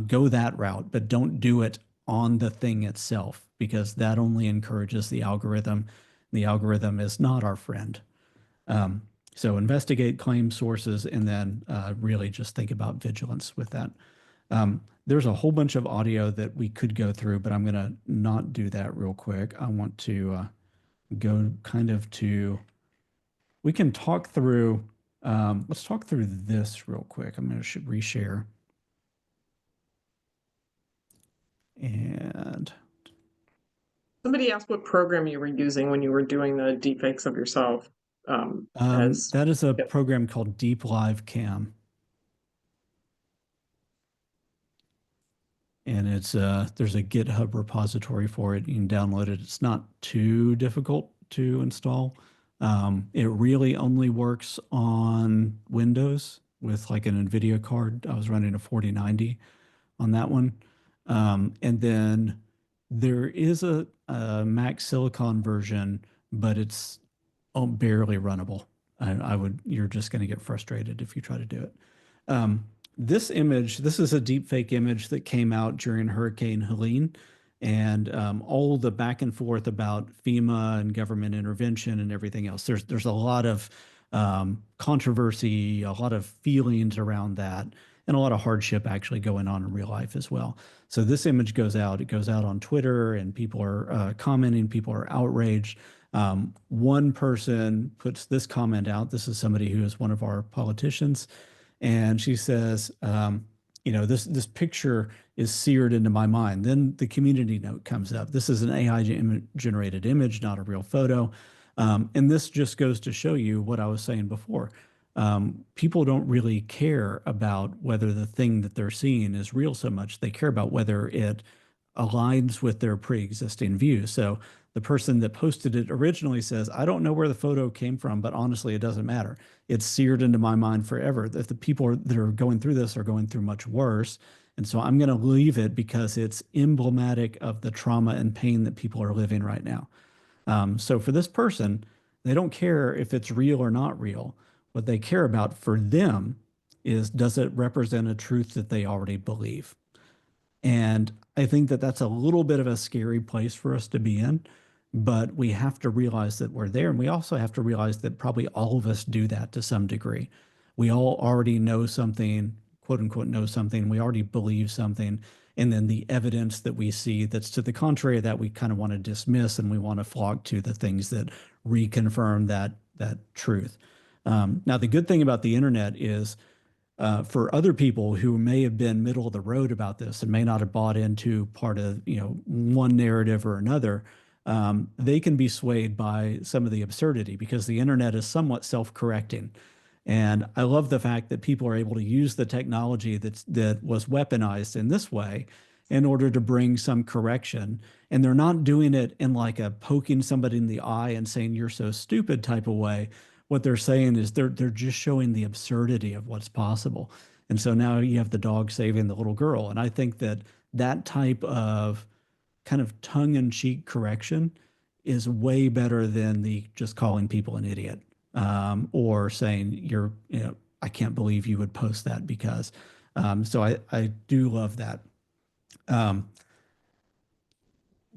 S2: go that route, but don't do it on the thing itself because that only encourages the algorithm. The algorithm is not our friend. So investigate claim sources and then really just think about vigilance with that. There's a whole bunch of audio that we could go through, but I'm going to not do that real quick. I want to go kind of to, we can talk through, let's talk through this real quick. I'm going to reshare. And
S1: somebody asked what program you were using when you were doing the deepfakes of yourself.
S2: That is a program called Deep Live Cam. And it's there's a GitHub repository for it. You can download it. It's not too difficult to install. It really only works on Windows with like an NVIDIA card. I was running a 4090 on that one. And then there is a Mac Silicon version, but it's barely runnable. You're just going to get frustrated if you try to do it. This image, this is a deepfake image that came out during Hurricane Helene, and all the back and forth about FEMA and government intervention and everything else. There's a lot of controversy, a lot of feelings around that, and a lot of hardship actually going on in real life as well. So this image goes out. It goes out on Twitter, and people are commenting. People are outraged. One person puts this comment out. This is somebody who is one of our politicians. And she says, this picture is seared into my mind. Then the community note comes up. This is an AI generated image, not a real photo. And this just goes to show you what I was saying before. People don't really care about whether the thing that they're seeing is real so much. They care about whether it aligns with their pre-existing views. So the person that posted it originally says, I don't know where the photo came from, but honestly, it doesn't matter. It's seared into my mind forever. If the people that are going through this are going through much worse. And so I'm going to leave it because it's emblematic of the trauma and pain that people are living right now. So for this person, they don't care if it's real or not real. What they care about for them is, does it represent a truth that they already believe? And I think that that's a little bit of a scary place for us to be in, but we have to realize that we're there. And we also have to realize that probably all of us do that to some degree. We all already know something, quote unquote, know something. We already believe something. And then the evidence that we see that's to the contrary of that, we kind of want to dismiss, and we want to flock to the things that reconfirm that truth. Now, the good thing about the internet is, for other people who may have been middle of the road about this and may not have bought into part of one narrative or another, they can be swayed by some of the absurdity because the internet is somewhat self-correcting. And I love the fact that people are able to use the technology that was weaponized in this way in order to bring some correction. And they're not doing it in like a poking somebody in the eye and saying you're so stupid type of way. What they're saying is they're just showing the absurdity of what's possible. And so now you have the dog saving the little girl. And I think that that type of kind of tongue-in-cheek correction is way better than the just calling people an idiot, or saying I can't believe you would post that because. So I do love that.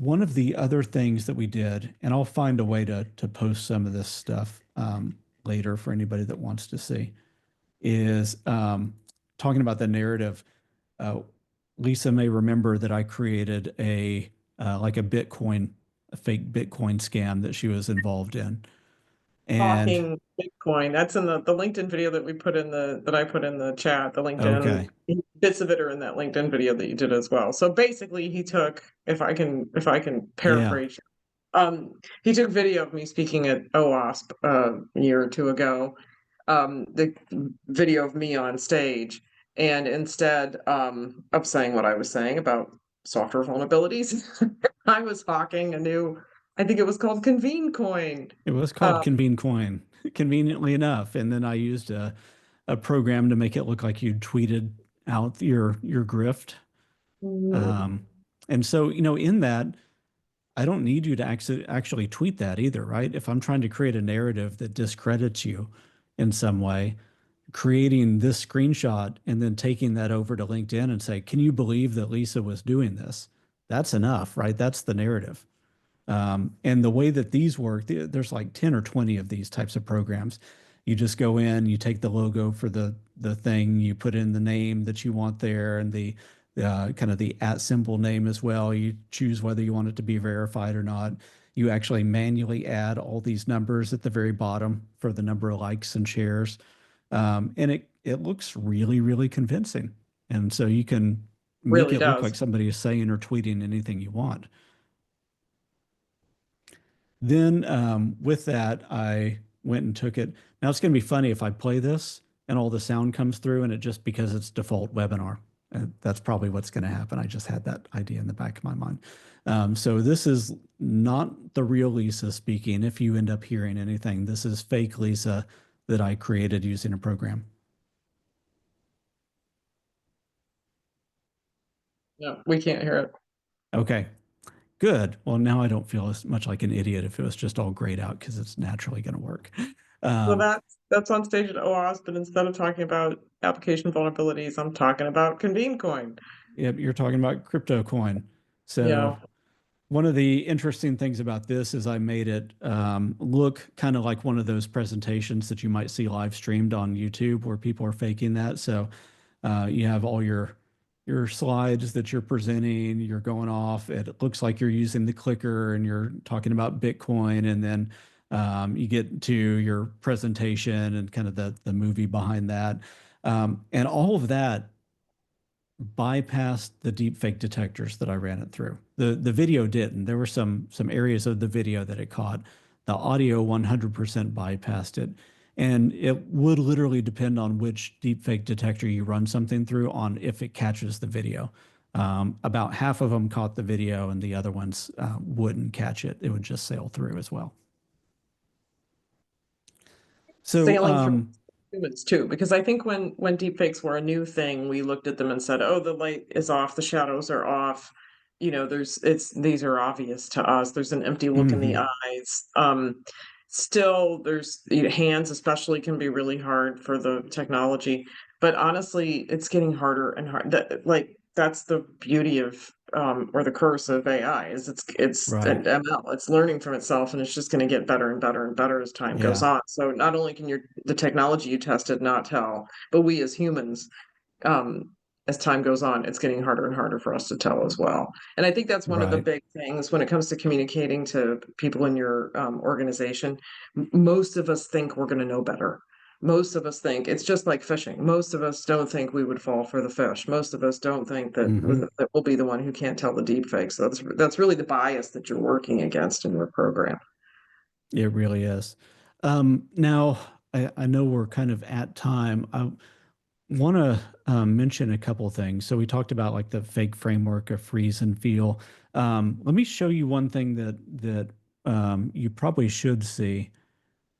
S2: One of the other things that we did, and I'll find a way to post some of this stuff later for anybody that wants to see, is talking about the narrative. Lisa may remember that I created a fake Bitcoin scam that she was involved in. And
S1: talking Bitcoin, that's in the LinkedIn video that I put in the chat. The LinkedIn bits of it are in that LinkedIn video that you did as well. So basically, he took, if I can paraphrase, he took video of me speaking at OWASP a year or two ago, the video of me on stage, and instead of saying what I was saying about software vulnerabilities, I was hawking a new, I think it was called Convene Coin.
S2: It was called Convene Coin, conveniently enough. And then I used a program to make it look like you tweeted out your grift. And so, in that, I don't need you to actually tweet that either, right? If I'm trying to create a narrative that discredits you in some way, creating this screenshot and then taking that over to LinkedIn and say, can you believe that Lisa was doing this? That's enough, right? That's the narrative. And the way that these work, there's like 10 or 20 of these types of programs. You just go in, you take the logo for the thing, you put in the name that you want there and the kind of the @ symbol name as well. You choose whether you want it to be verified or not. You actually manually add all these numbers at the very bottom for the number of likes and shares. And it looks really, really convincing. And so you can make
S1: Really
S2: it look
S1: does.
S2: like somebody is saying or tweeting anything you want. Then with that, I went and took it. Now it's going to be funny if I play this and all the sound comes through and it just because it's default webinar. That's probably what's going to happen. I just had that idea in the back of my mind. So this is not the real Lisa speaking. If you end up hearing anything, this is fake Lisa that I created using a program.
S1: No, we can't hear it.
S2: Okay, good. Well, now I don't feel as much like an idiot if it was just all grayed out because it's naturally going to work.
S1: So that's on stage at OWASP, but instead of talking about application vulnerabilities, I'm talking about Convene Coin.
S2: Yep, you're talking about crypto coin. So
S1: Yeah.
S2: one of the interesting things about this is I made it look kind of like one of those presentations that you might see live streamed on YouTube where people are faking that. So you have all your slides that you're presenting, you're going off. It looks like you're using the clicker and you're talking about Bitcoin, and then you get to your presentation and kind of the movie behind that. And all of that bypassed the deepfake detectors that I ran it through. The video didn't. There were some areas of the video that it caught. The audio 100% bypassed it. And it would literally depend on which deepfake detector you run something through on if it catches the video. About half of them caught the video and the other ones wouldn't catch it. It would just sail through as well. So
S1: Sailing through humans too, because I think when deepfakes were a new thing, we looked at them and said, "Oh, the light is off, the shadows are off." You know, these are obvious to us. There's an empty look in the eyes. Still, there's hands, especially, can be really hard for the technology. But honestly, it's getting harder and harder. That's the beauty of or the curse of AI is it's
S2: right.
S1: an ML. It's learning from itself, and it's just going to get better and better and better as time goes
S2: Yeah.
S1: on. So not only can the technology you tested not tell, but we as humans, um, as time goes on, it's getting harder and harder for us to tell as well. And I think that's one of the
S2: Right.
S1: big things when it comes to communicating to people in your organization. Most of us think we're going to know better. Most of us think it's just like fishing. Most of us don't think we would fall for the fish. Most of us don't think that we'll be the one who can't tell the deep fake. So that's really the bias that you're working against in your program.
S2: It really is. Now, I know we're kind of at time. I want to mention a couple things. So we talked about like the fake framework of freeze and feel. Let me show you one thing that you probably should see.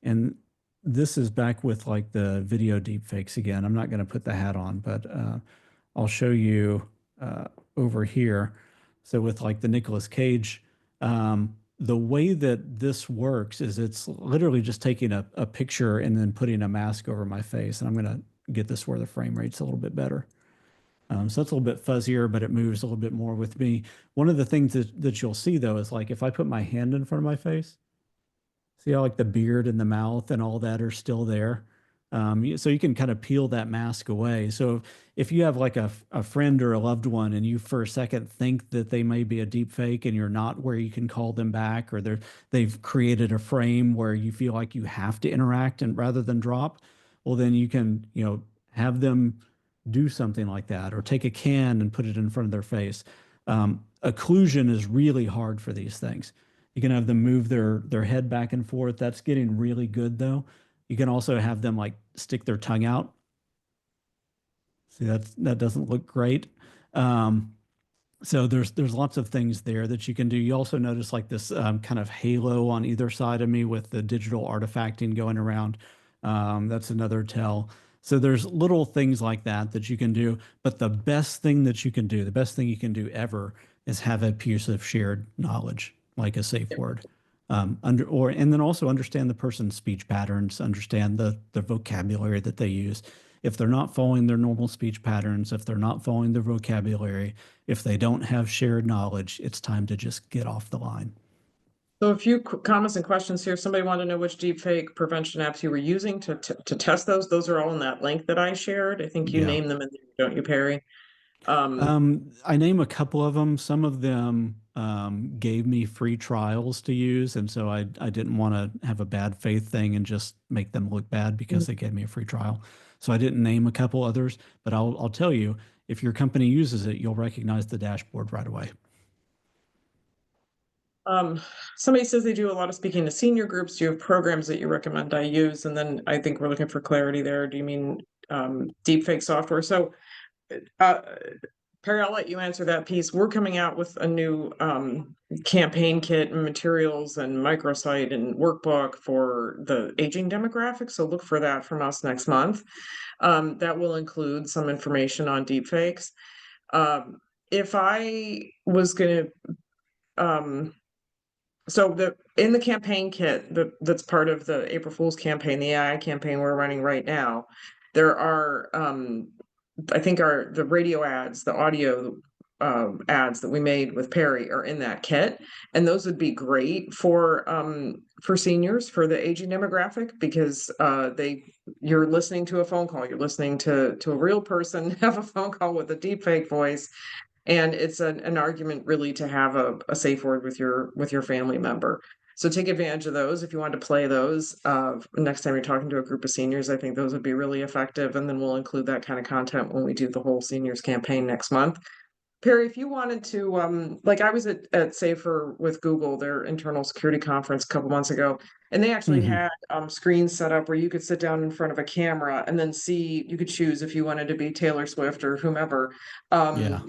S2: And this is back with like the video deepfakes again. I'm not going to put the hat on, but I'll show you over here. So with like the Nicolas Cage, the way that this works is it's literally just taking a picture and then putting a mask over my face. And I'm going to get this where the frame rate's a little bit better. So it's a little bit fuzzier, but it moves a little bit more with me. One of the things that you'll see though is like if I put my hand in front of my face, see how like the beard and the mouth and all that are still there. So you can kind of peel that mask away. So if you have like a friend or a loved one and you for a second think that they may be a deep fake and you're not where you can call them back, or they've created a frame where you feel like you have to interact and rather than drop, well then you can, have them do something like that or take a can and put it in front of their face. Occlusion is really hard for these things. You can have them move their head back and forth. That's getting really good though. You can also have them like stick their tongue out. See, that doesn't look great. So there's lots of things there that you can do. You also notice like this kind of halo on either side of me with the digital artifacting going around. That's another tell. So there's little things like that you can do. But the best thing that you can do, the best thing you can do ever is have a piece of shared knowledge, like a safe word. And then also understand the person's speech patterns, understand the vocabulary that they use. If they're not following their normal speech patterns, if they're not following their vocabulary, if they don't have shared knowledge, it's time to just get off the line.
S1: So a few comments and questions here. Somebody wanted to know which deepfake prevention apps you were using to test those. Those are all in that link that I shared. I think you
S2: Yeah.
S1: name them in there, don't you, Perry?
S2: I name a couple of them. Some of them gave me free trials to use, and so I didn't want to have a bad faith thing and just make them look bad because they gave me a free trial. So I didn't name a couple others, but I'll tell you, if your company uses it, you'll recognize the dashboard right away.
S1: Somebody says they do a lot of speaking to senior groups. Do you have programs that you recommend I use? And then I think we're looking for clarity there. Do you mean deepfake software? So uh, Perry, I'll let you answer that piece. We're coming out with a new campaign kit and materials and microsite and workbook for the aging demographic. So look for that from us next month. That will include some information on deepfakes. If I was going to, so in the campaign kit that's part of the April Fool's campaign, the AI campaign we're running right now, there are I think the radio ads, the audio ads that we made with Perry are in that kit, and those would be great for seniors, for the aging demographic, because you're listening to a phone call, you're listening to a real person have a phone call with a deepfake voice, and it's an argument really to have a safe word with your family member. So take advantage of those if you want to play those next time you're talking to a group of seniors. I think those would be really effective, and then we'll include that kind of content when we do the whole seniors campaign next month. Perry, if you wanted to, like I was at Safer with Google, their internal security conference a couple months ago, and they actually had screens set up where you could sit down in front of a camera and then see, you could choose if you wanted to be Taylor Swift or whomever.
S2: Yeah,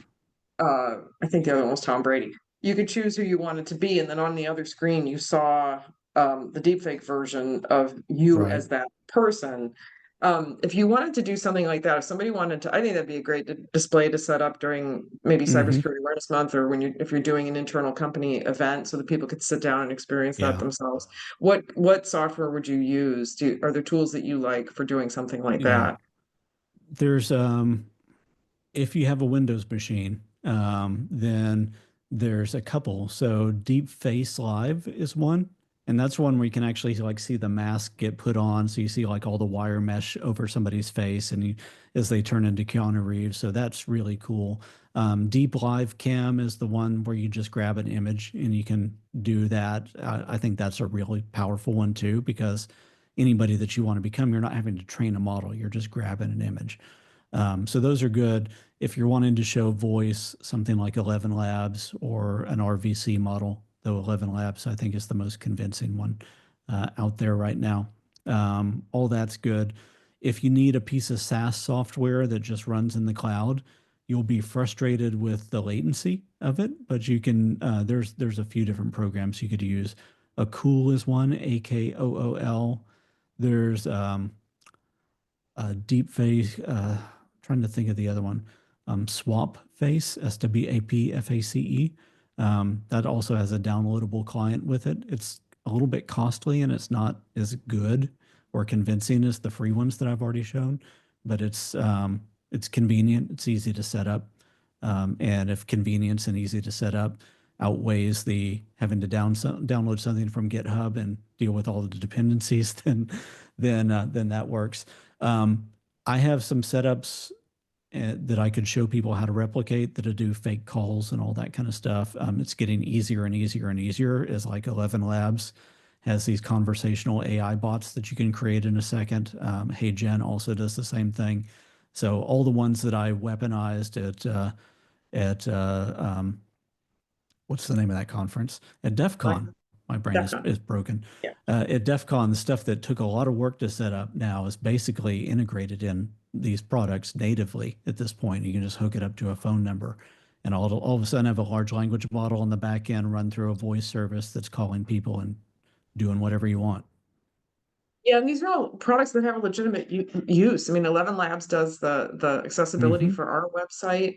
S1: I think the other one was Tom Brady. You could choose who you wanted to be, and then on the other screen you saw the deepfake version of you
S2: right.
S1: as that person. If you wanted to do something like that, if somebody wanted to, I think that'd be a great display to set up during maybe
S2: Hmm.
S1: Cybersecurity Awareness Month, or if you're doing an internal company event, so that people could sit down and experience that
S2: Yeah,
S1: themselves. What software would you use? Are there tools that you like for doing something like
S2: yeah.
S1: that?
S2: There's if you have a Windows machine, then there's a couple. So Deep Face Live is one, and that's one where you can actually like see the mask get put on. So you see like all the wire mesh over somebody's face, and as they turn into Keanu Reeves. So that's really cool. Deep Live Cam is the one where you just grab an image and you can do that. I think that's a really powerful one too, because anybody that you want to become, you're not having to train a model. You're just grabbing an image. So those are good. If you're wanting to show voice, something like 11 Labs or an RVC model, though 11 Labs I think is the most convincing one out there right now. All that's good. If you need a piece of SaaS software that just runs in the cloud, you'll be frustrated with the latency of it, but you can, there's a few different programs you could use. Acool is one, Akool. There's Deepfake. Trying to think of the other one. Swap Face, SWAPFACE. That also has a downloadable client with it. It's a little bit costly and it's not as good or convincing as the free ones that I've already shown, but it's convenient. It's easy to set up, and if convenience and easy to set up outweighs the having to download something from GitHub and deal with all the dependencies, then that works. I have some setups that I could show people how to replicate that to do fake calls and all that kind of stuff. It's getting easier and easier and easier as like 11 Labs has these conversational AI bots that you can create in a second. HeyGen also does the same thing. So all the ones that I weaponized at what's the name of that conference? At DEF
S1: Right.
S2: CON. My brain is,
S1: Definitely.
S2: is broken.
S1: Yeah.
S2: At DEF CON, the stuff that took a lot of work to set up now is basically integrated in these products natively at this point. You can just hook it up to a phone number and all of a sudden have a large language model on the back end run through a voice service that's calling people and doing whatever you want.
S1: Yeah, and these are all products that have a legitimate use. I mean, 11 Labs does the accessibility
S2: Hmm.
S1: for our website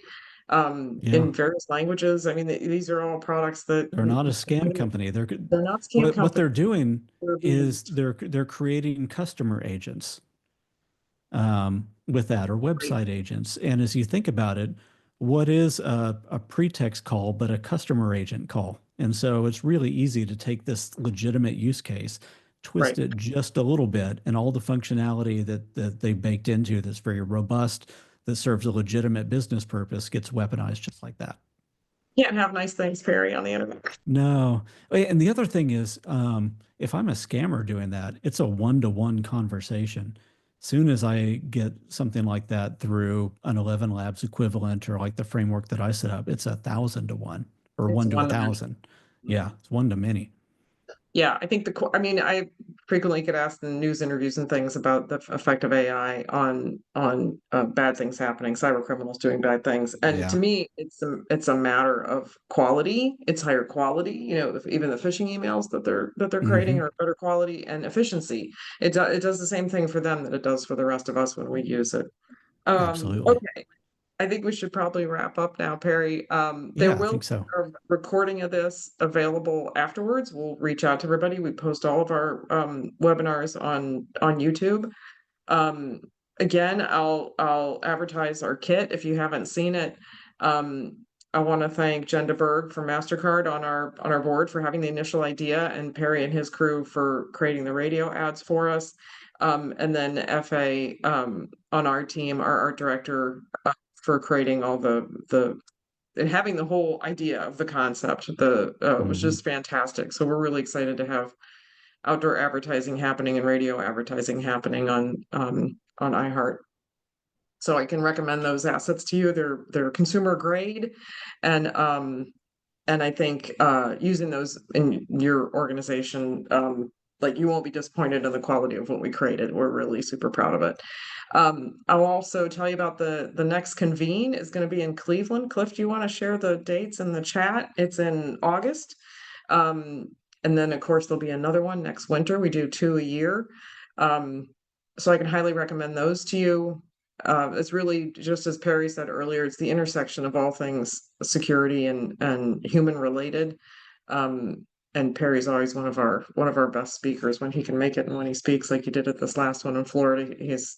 S2: Yeah.
S1: in various languages. I mean, these are all products that
S2: They're not a scam company.
S1: they're not scam
S2: What they're
S1: companies.
S2: doing
S1: They're being
S2: is
S1: used.
S2: they're creating customer agents with that or
S1: Right.
S2: website agents. And as you think about it, what is a pretext call but a customer agent call? And so it's really easy to take this legitimate use case, twist
S1: Right.
S2: it just a little bit, and all the functionality that they baked into that's very robust, that serves a legitimate business purpose, gets weaponized just like that.
S1: Can't have nice things, Perry, on the internet.
S2: No. And the other thing is, if I'm a scammer doing that, it's a one-to-one conversation. Soon as I get something like that through an 11 Labs equivalent or like the framework that I set up, it's 1,000 to 1 or
S1: It's
S2: 1 to
S1: one to many.
S2: 1,000. Yeah, it's 1 to many.
S1: Yeah, I think I mean, I frequently get asked in news interviews and things about the effect of AI on bad things happening, cyber criminals doing bad things. And to
S2: Yeah.
S1: me, it's a matter of quality. It's higher quality. You know, even the phishing emails that they're creating
S2: Hmm.
S1: are better quality and efficiency. It does the same thing for them that it does for the rest of us when we use it.
S2: Absolutely.
S1: Okay. I think we should probably wrap up now, Perry. There
S2: Yeah, I
S1: will
S2: think
S1: be
S2: so.
S1: a recording of this available afterwards. We'll reach out to everybody. We post all of our webinars on YouTube. Um, Again, I'll advertise our kit if you haven't seen it. Um, I want to thank Jen DeBerg from MasterCard on our board for having the initial idea, and Perry and his crew for creating the radio ads for us. And then FA on our team, our art director, for creating all the and having the whole idea of the concept. The was
S2: Hmm.
S1: just fantastic. So we're really excited to have outdoor advertising happening and radio advertising happening on iHeart. So I can recommend those assets to you. They're consumer grade, and um, and I think using those in your organization, like you won't be disappointed in the quality of what we created. We're really super proud of it. I'll also tell you about the next convene is going to be in Cleveland. Cliff, do you want to share the dates in the chat? It's in August. Um, and then of course there'll be another one next winter. We do 2 a year. Um, so I can highly recommend those to you. It's really just as Perry said earlier, it's the intersection of all things security and human related. Um, and Perry's always one of our best speakers when he can make it and when he speaks like he did at this last one in Florida. He's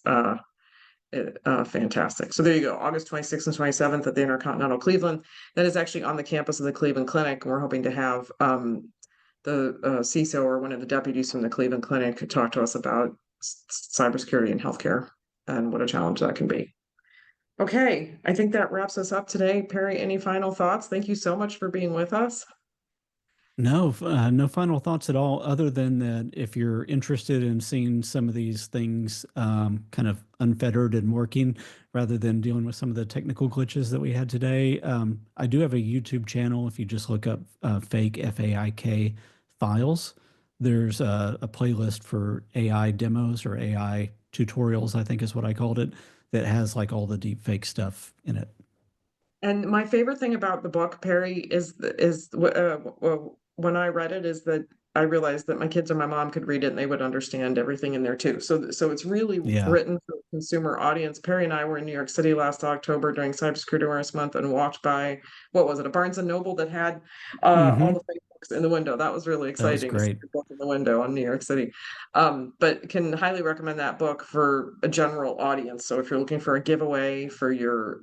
S1: fantastic. So there you go, August 26th and 27th at the Intercontinental Cleveland. That is actually on the campus of the Cleveland Clinic. And we're hoping to have the CISO or one of the deputies from the Cleveland Clinic talk to us about cybersecurity in healthcare and what a challenge that can be. Okay, I think that wraps us up today. Perry, any final thoughts? Thank you so much for being with us.
S2: No, no final thoughts at all, other than that if you're interested in seeing some of these things kind of unfettered and working rather than dealing with some of the technical glitches that we had today, I do have a YouTube channel. If you just look up fake, FAIK files, there's a playlist for AI demos or AI tutorials, I think is what I called it, that has like all the deepfake stuff in it.
S1: And my favorite thing about the book, Perry, when I read it is that I realized that my kids or my mom could read it and they would understand everything in there too. So it's really
S2: Yeah.
S1: written for a consumer audience. Perry and I were in New York City last October during Cybersecurity Awareness Month and walked by, what was it, a Barnes and Noble that had all
S2: Hmm.
S1: the fake books in the window. That was really
S2: That was
S1: exciting to see
S2: great.
S1: the book in the window on New York City. But can highly recommend that book for a general audience. So if you're looking for a giveaway for your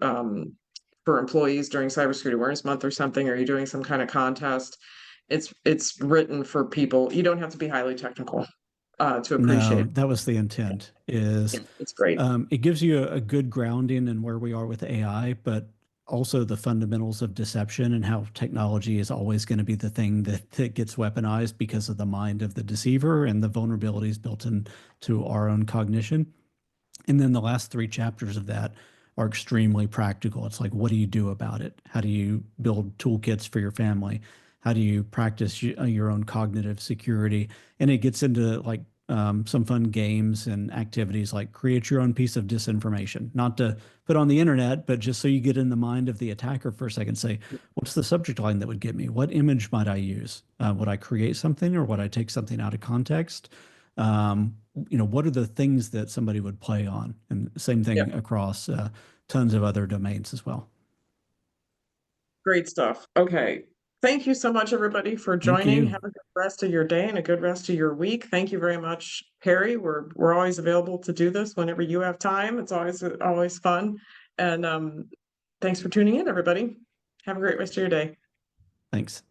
S1: for employees during Cybersecurity Awareness Month or something, or you're doing some kind of contest, it's written for people. You don't have to be highly technical to
S2: No,
S1: appreciate.
S2: that was the intent, is
S1: Yeah, it's great.
S2: it gives you a good grounding in where we are with AI, but also the fundamentals of deception and how technology is always going to be the thing that gets weaponized because of the mind of the deceiver and the vulnerabilities built into our own cognition. And then the last 3 chapters of that are extremely practical. It's like, what do you do about it? How do you build toolkits for your family? How do you practice your own cognitive security? And it gets into like some fun games and activities like create your own piece of disinformation, not to put on the internet, but just so you get in the mind of the attacker for a second. Say, what's the subject line that would get me? What image might I use? Would I create something or would I take something out of context? What are the things that somebody would play on? And same
S1: Yeah,
S2: thing across tons of other domains as well.
S1: great stuff. Okay. Thank you so much, everybody, for
S2: Thank
S1: joining.
S2: you.
S1: Have a good rest of your day and a good rest of your week. Thank you very much, Perry. We're always available to do this whenever you have time. It's always fun. And thanks for tuning in, everybody. Have a great rest of your day.
S2: Thanks.